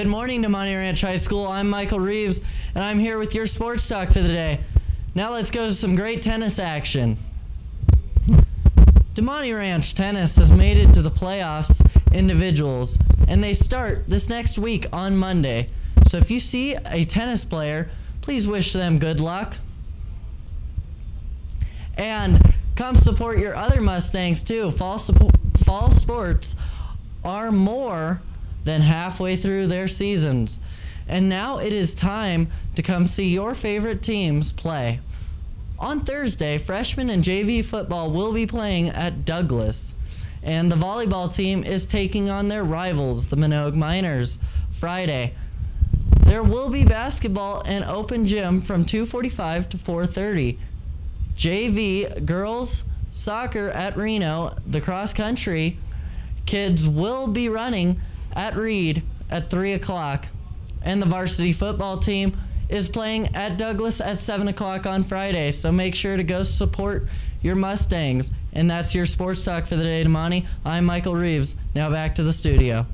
Good morning, Damonte Ranch High School. I'm Michael Reeves, and I'm here with your sports talk for the day. Now let's go to some great tennis action. Damonte Ranch Tennis has made it to the playoffs individuals, and they start this next week on Monday. So if you see a tennis player, please wish them good luck. And come support your other Mustangs too. Fall sports are more than halfway through their seasons. And now it is time to come see your favorite teams play. On Thursday, freshman and JV football will be playing at Douglas. And the volleyball team is taking on their rivals, the Minogue Miners, Friday. There will be basketball and open gym from 2:45 to 4:30. JV girls soccer at Reno, the cross country kids will be running at Reed at 3 o'clock. And the varsity football team is playing at Douglas at 7 o'clock on Friday. So make sure to go support your Mustangs. And that's your sports talk for the day, Damonte. I'm Michael Reeves. Now back to the studio.